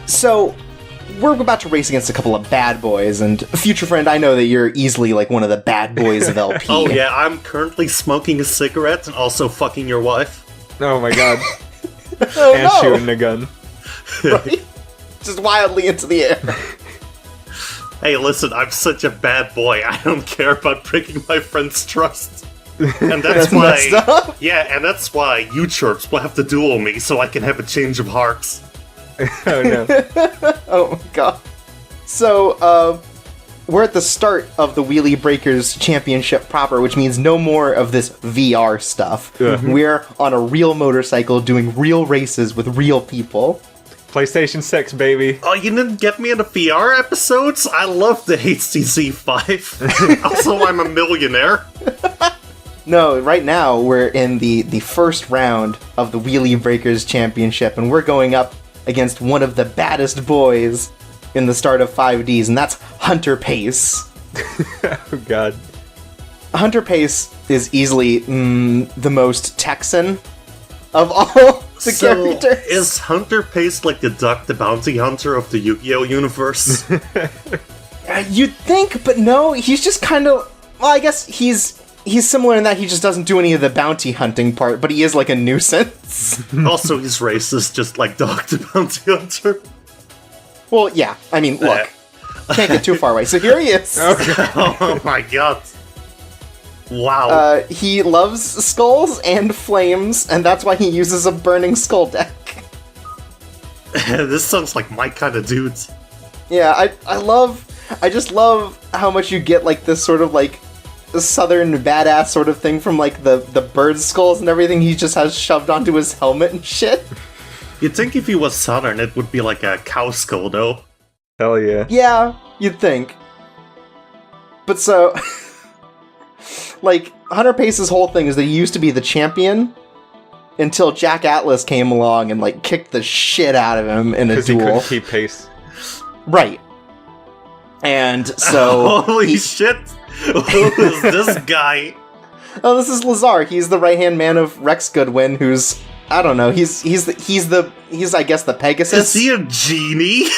So, we're about to race against a couple of bad boys, and FutureFriend, I know that you're easily like one of the bad boys of LP. Oh yeah, I'm currently smoking a cigarette and also fucking your wife. Oh my god. Oh, And no. shooting a gun. Right? Just wildly into the air. Hey, listen, I'm such a bad boy. I don't care about breaking my friend's trust. And that's messed why... up. Yeah, and that's why you chirps will have to duel me so I can have a change of hearts. Oh no. Oh my god. So, we're at the start of the Wheelie Breakers Championship proper, which means no more of this VR stuff. We're on a real motorcycle doing real races with real people. PlayStation 6, baby. Oh, you didn't get me into VR episodes? I love the HTC 5. Also, I'm a millionaire. No, right now we're in the first round of the Wheelie Breakers Championship, and we're going up against one of the baddest boys in the start of 5D's, and that's Hunter Pace. Oh god. Hunter Pace is easily the most Texan of all the characters. Is Hunter Pace like the Duck the Bounty Hunter of the Yu-Gi-Oh universe? You'd think, but no, he's just kind of... Well, I guess he's similar in that he just doesn't do any of the bounty hunting part, but he is like a nuisance. Also, he's racist, just like Duck the Bounty Hunter. Well, yeah, I mean, look, can't get too far away. So here he is. Oh my god. Wow. He loves skulls and flames, and that's why he uses a burning skull deck. This sounds like my kind of dudes. Yeah, I just love how much you get like this sort of like southern badass sort of thing from like the bird skulls and everything he just has shoved onto his helmet and shit. You'd think if he was southern, it would be like a cow skull, though. Hell yeah. Yeah, you'd think. But so, like, Hunter Pace's whole thing is that he used to be the champion until Jack Atlas came along and, like, kicked the shit out of him in a Because he duel. couldn't keep pace. Right. And so... Holy shit! Who is this guy? Oh, this is Lazar. He's the right-hand man of Rex Goodwin, who's... I don't know. He's I guess the Pegasus. Is he a genie?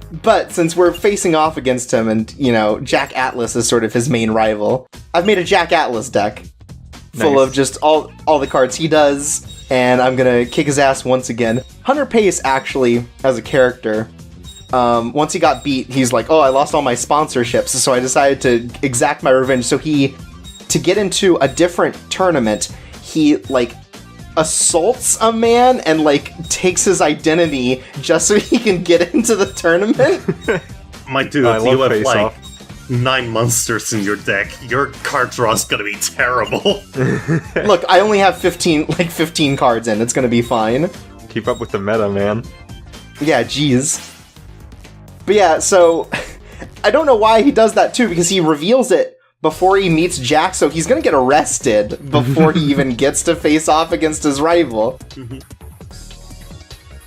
But since we're facing off against him and, you know, Jack Atlas is sort of his main rival, I've made a Jack Atlas deck full Nice. of just all the cards he does, and I'm gonna kick his ass once again. Hunter Pace, actually, as a character, once he got beat, he's like, oh, I lost all my sponsorships, so I decided to exact my revenge. So to get into a different tournament, he, like, assaults a man and, like, takes his identity just so he can get into the tournament. My dude, I you love have, Face like, Off. 9 monsters in your deck. Your card draw is gonna be terrible. Look, I only have 15 cards in. It's gonna be fine. Keep up with the meta, man. Yeah, jeez. But yeah, so... I don't know why he does that, too, because he reveals it before he meets Jack, so he's gonna get arrested before he even gets to face off against his rival.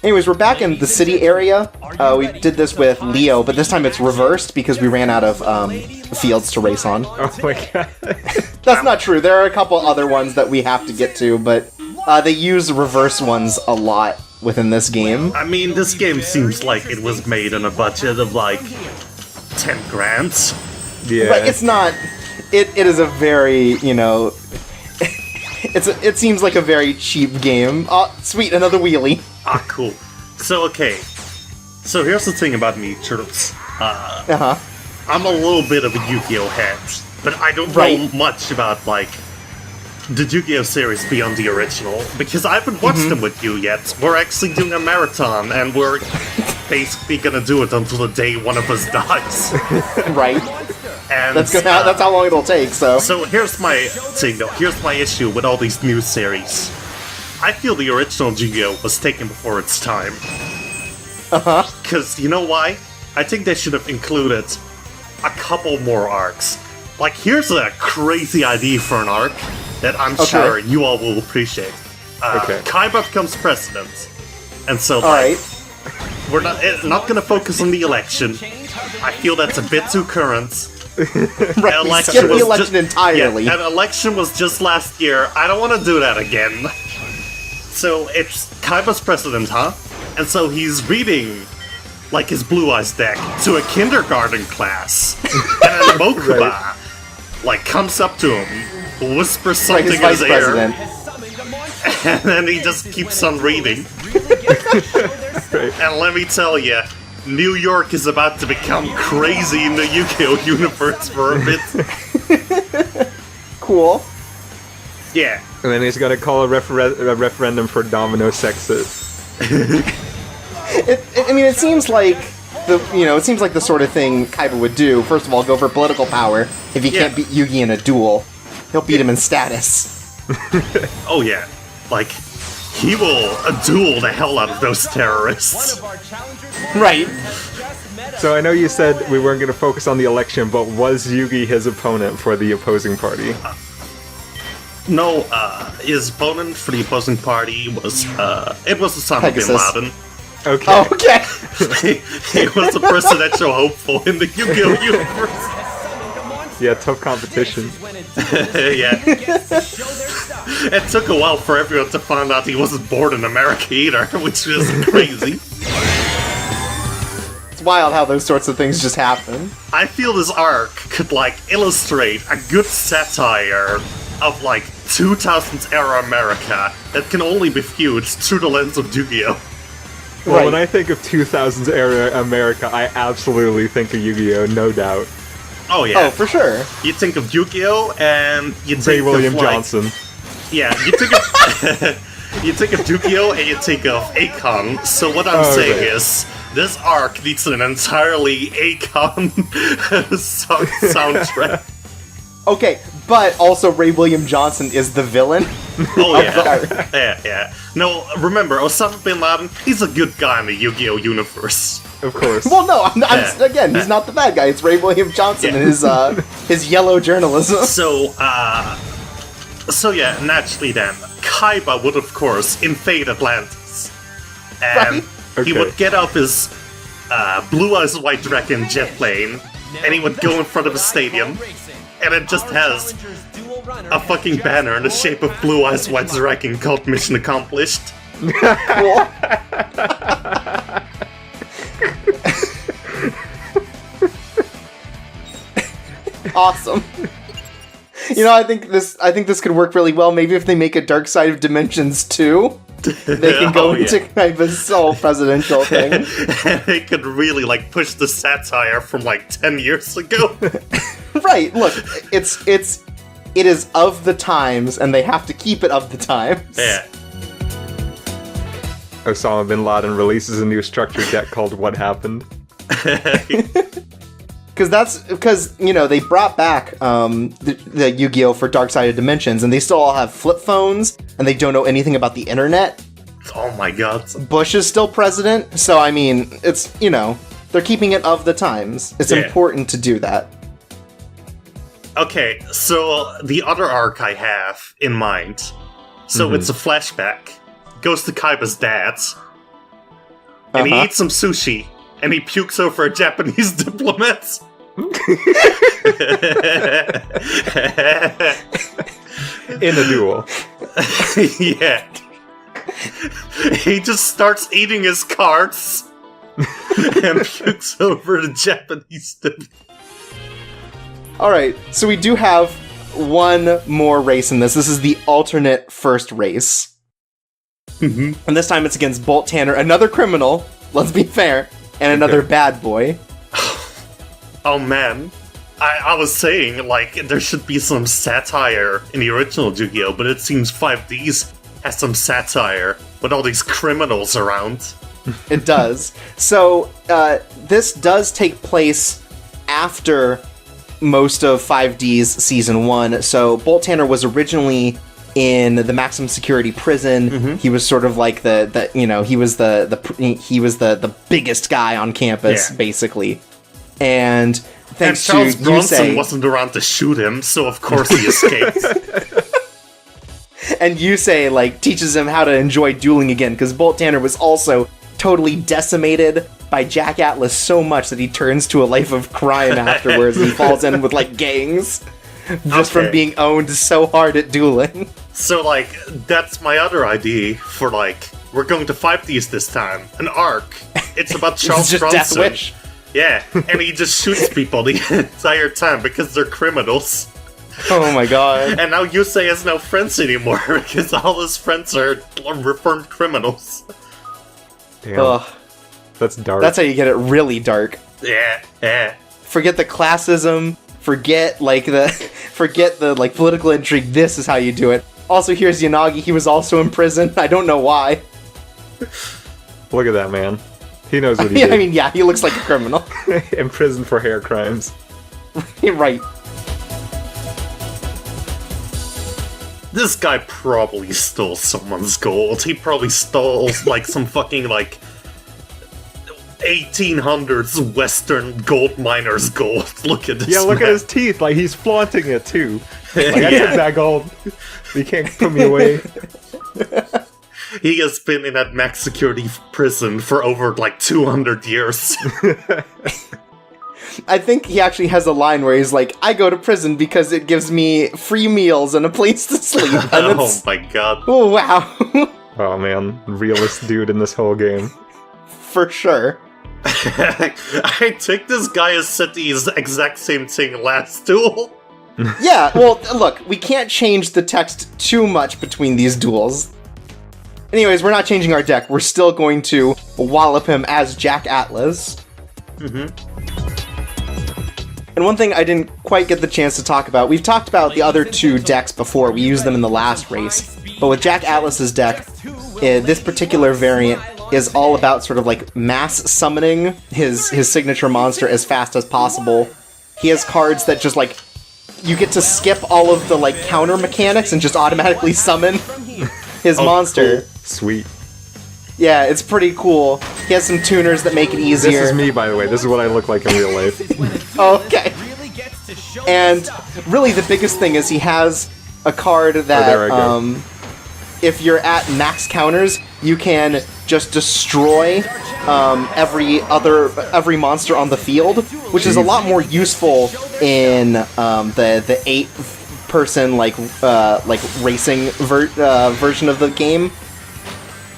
Anyways, we're back in the city area. We did this with Leo, but this time it's reversed because we ran out of fields to race on. Oh my god. That's not true. There are a couple other ones that we have to get to, but they use reverse ones a lot within this game. I mean, this game seems like it was made on a budget of, like, 10 grand. Yeah. But it's not... It is a very, you know... it seems like a very cheap game. Oh, sweet, another wheelie. Ah, cool. So, okay. So here's the thing about me, Chirps. I'm a little bit of a Yu-Gi-Oh head, but I don't know much about, like, the Yu-Gi-Oh series beyond the original, because I haven't watched them with you yet. We're actually doing a marathon, and we're basically gonna do it until the day one of us dies. Right. And That's how long it'll take, so... So here's my thing, though. Here's my issue with all these new series. I feel the original Yu-Gi-Oh was taken before its time. Because, you know why? I think they should have included a couple more arcs. Like, here's a crazy idea for an arc that I'm sure you all will appreciate. Kaiba becomes president. And so, like, we're not gonna focus on the election. I feel that's a bit too current. Right, skip the election entirely. Yeah, an election was just last year. I don't want to do that again. So it's Kaiba's president, huh? And so he's reading, like, his Blue Eyes deck to a kindergarten class. And then Mokuba, like, comes up to him, whispers something in his ear, and then he just keeps on reading. And let me tell you, New York is about to become crazy in the Yu-Gi-Oh! Universe for a bit. Cool. Yeah. And then he's gonna call a referendum for domino sexes. It seems like the sort of thing Kaiba would do. First of all, go for political power. If he can't beat Yugi in a duel, he'll beat him in status. Oh yeah. Like, he will duel the hell out of those terrorists. Right. So I know you said we weren't gonna focus on the election, but was Yugi his opponent for the opposing party? No, his opponent for the opposing party was, it was Osama bin Laden. Okay. Oh, okay. He was the presidential hopeful in the Yu-Gi-Oh! Universe. Yeah, tough competition. Yeah. It took a while for everyone to find out he wasn't born in America either, which was crazy. It's wild how those sorts of things just happen. I feel this arc could, like, illustrate a good satire of, like, 2000s era America that can only be viewed through the lens of Yu-Gi-Oh! Well, Right. when I think of 2000s era America, I absolutely think of Yu-Gi-Oh! No doubt. Oh yeah. Oh, for sure. You think of Yu-Gi-Oh! And you Ray think William of, like, Johnson. Yeah, you think of you think of Yu-Gi-Oh! And you think of Akon. So what I'm saying right. is, this arc needs an entirely Akon soundtrack. Okay, but also Ray William Johnson is the villain. Oh of yeah, the arc. yeah. No, remember, Osama bin Laden, he's a good guy in the Yu-Gi-Oh! Universe. Of course. Well, no, again, he's not the bad guy. It's Ray William Johnson and his yellow journalism. So yeah, naturally then, Kaiba would of course invade Atlantis. And Right. he Okay. would get off his Blue Eyes White Dragon jet plane, and he would go in front of a stadium, and it just has a fucking banner in the shape of Blue Eyes White Dragon called Mission Accomplished. Cool. Awesome. You know, I think this could work really well. Maybe if they make a Dark Side of Dimensions 2, they can go into Kaiba's whole presidential thing. And they could really, like, push the satire from, like, 10 years ago. Right, look, it is of the times, and they have to keep it of the times. Yeah. Osama bin Laden releases a new structure deck called What Happened. Because they brought back the Yu-Gi-Oh! For Dark Side of Dimensions, and they still all have flip phones, and they don't know anything about the internet. Oh my god. Bush is still president, so I mean, it's, they're keeping it of the times. It's important to do that. Okay, so the other arc I have in mind, so it's a flashback, goes to Kaiba's dad, and he eats some sushi, and he pukes over a Japanese diplomat. In a duel. Yeah. He just starts eating his cards, and pukes over the Japanese diplomat. Alright, so we do have one more race in this. This is the alternate first race. And this time it's against Bolt Tanner, another criminal, let's be fair, and another bad boy. Oh man. I was saying, like, there should be some satire in the original Yu-Gi-Oh!, but it seems 5D's has some satire with all these criminals around. It does. So, this does take place after most of 5D's Season 1. So, Bolt Tanner was originally in the maximum security prison. He was sort of like he was the biggest guy on campus, basically. And thanks Charles to Bronson Yusei, wasn't around to shoot him, so of course he escaped. and Yusei, like, teaches him how to enjoy dueling again, because Bolt Tanner was also totally decimated by Jack Atlas so much that he turns to a life of crime afterwards and falls in with, like, gangs. Just from being owned so hard at dueling. So, like, that's my other idea for, like, we're going to 5D's this time. An arc. It's about Charles just Bronson. Death Wish. Yeah, and he just shoots people the entire time because they're criminals. Oh my god. And now Yusei has no friends anymore because all his friends are reformed criminals. Damn. Ugh. That's dark. That's how you get it really dark. Yeah. Forget the classism, forget the like political intrigue. This is how you do it. Also, here's Yanagi. He was also in prison. I don't know why. Look at that man. He knows what he did. I mean, yeah, he looks like a criminal. In prison for hair crimes. Right. This guy probably stole someone's gold. He probably stole, like, some fucking, like, 1800s Western gold miner's gold. Look at this. Yeah, look man. at his teeth. Like, he's flaunting it, too. Like, I took that gold. You can't put me away. He has been in that max security prison for over, like, 200 years. I think he actually has a line where he's like, I go to prison because it gives me free meals and a place to sleep. And Oh my god. Oh, wow. Oh, man. Realest dude in this whole game. For sure. I think this guy has said the exact same thing last duel. Yeah, well, look, we can't change the text too much between these duels. Anyways, we're not changing our deck. We're still going to wallop him as Jack Atlas. And one thing I didn't quite get the chance to talk about, we've talked about the other two decks before, we used them in the last race, but with Jack Atlas's deck, this particular variant is all about sort of like mass summoning his signature monster as fast as possible. He has cards that just like, you get to skip all of the like counter mechanics and just automatically summon his monster. Cool. Sweet. Yeah, it's pretty cool. He has some tuners that make it easier. This is me, by the way. This is what I look like in real life. Okay. And really the biggest thing is he has a card that, there I go. If you're at max counters, you can just destroy every monster on the field, which is a lot more useful in the 8-person like racing version of the game.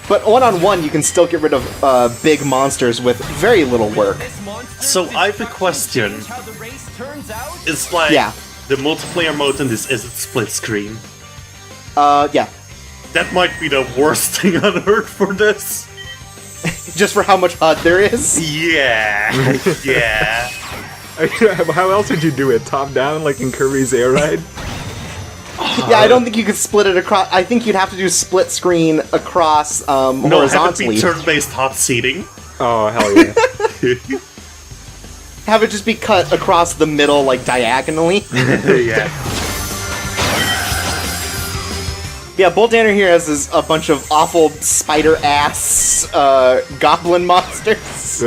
But one-on-one, you can still get rid of big monsters with very little work. So I have a question. It's like the multiplayer mode in this isn't split screen. Yeah. That might be the worst thing on earth for this. Just for how much HUD there is? Yeah. Yeah. How else would you do it? Top down, like in Kirby's Air Ride? Yeah, I don't think you could split it across. I think you'd have to do split screen across horizontally. No, have it be turn-based hot seating. Oh, hell yeah. Have it just be cut across the middle, like diagonally. Yeah. Yeah, Bolt Danner here has a bunch of awful spider-ass goblin monsters.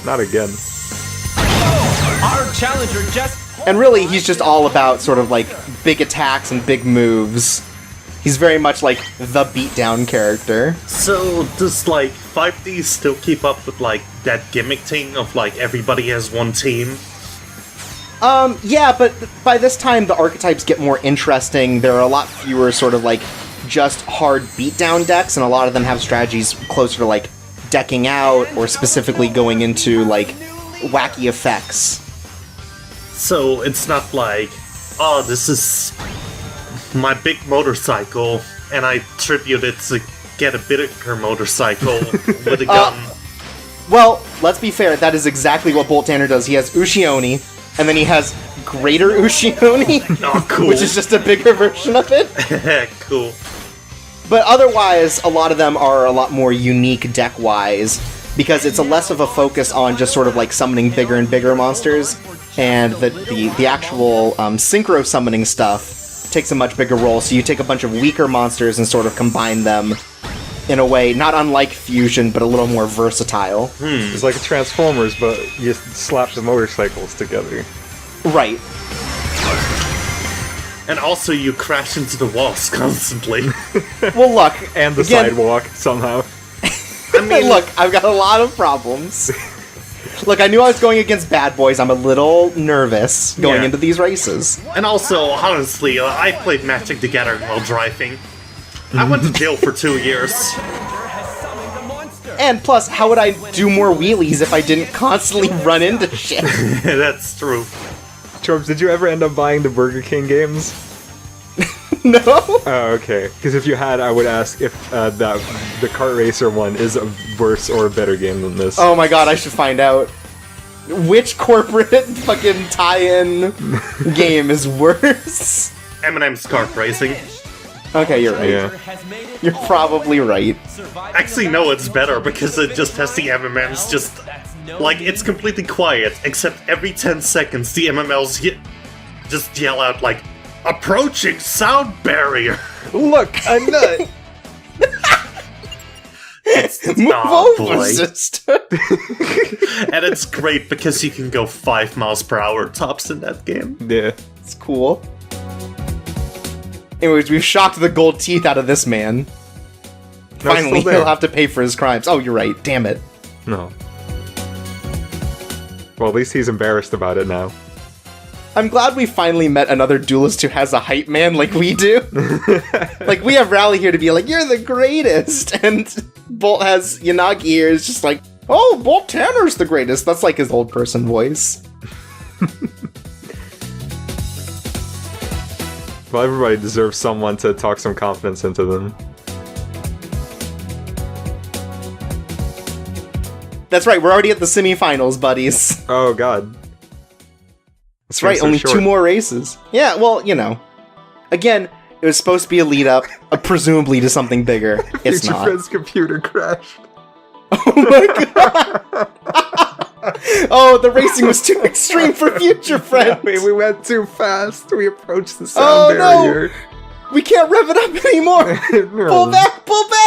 Not again. Our challenger just... And really, he's just all about sort of like big attacks and big moves. He's very much like the beatdown character. So does like 5D still keep up with like that gimmick thing of like everybody has one team? Yeah, but by this time the archetypes get more interesting. There are a lot fewer sort of like just hard beatdown decks, and a lot of them have strategies closer to like decking out or specifically going into like wacky effects. So it's not like, oh, this is my big motorcycle, and I tribute it to get a bigger motorcycle with a gun. Well, let's be fair, that is exactly what Bolt Danner does. He has Ushioni, and then he has Greater Ushioni, Oh, cool. which is just a bigger version of it. Cool. But otherwise, a lot of them are a lot more unique deck-wise, because it's a less of a focus on just sort of like summoning bigger and bigger monsters, and the actual synchro summoning stuff takes a much bigger role, so you take a bunch of weaker monsters and sort of combine them in a way not unlike Fusion, but a little more versatile. It's like a Transformers, but you slap the motorcycles together. Right. And also you crash into the walls constantly. Well, look. And the again, sidewalk, somehow. I mean, look, I've got a lot of problems. Look, I knew I was going against bad boys. I'm a little nervous going Yeah. into these races. And also, honestly, I played Magic the Gathering while driving. I went to jail for 2 years. And plus, how would I do more wheelies if I didn't constantly run into shit? That's true. Chorbs, did you ever end up buying the Burger King games? No? Oh, okay. Because if you had, I would ask if the Kart Racer one is a worse or a better game than this. Oh my god, I should find out. Which corporate fucking tie-in game is worse? Eminem's kart racing. Okay, you're right. Yeah. You're probably right. Actually, no, it's better because it just has the MMMs just... Like, it's completely quiet, except every 10 seconds the MMLs just yell out, like, approaching sound barrier! Look, a nut! Move Oh, over, boy. sister! And it's great because you can go 5 miles per hour tops in that game. Yeah. It's cool. Anyways, we've shocked the gold teeth out of this man. No, it's Finally, still there. he'll have to pay for his crimes. Oh, you're right. Damn it. No. Well, at least he's embarrassed about it now. I'm glad we finally met another duelist who has a hype man like we do. Like, we have Rally here to be like, you're the greatest! And Bolt has Yanagi here, is just like, oh, Bolt Tanner's the greatest! That's like his old person voice. Well, everybody deserves someone to talk some confidence into them. That's right, we're already at the semifinals, buddies. Oh, God. That's right, so only short. 2 more races. Yeah, well, you know. Again, it was supposed to be a lead up, presumably to something bigger. It's not. FutureFriend's computer crashed. Oh my god! Oh, the racing was too extreme for FutureFriend! We went too fast. We approached the Oh, sound no. barrier. We can't rev it up anymore! Pull back, pull back!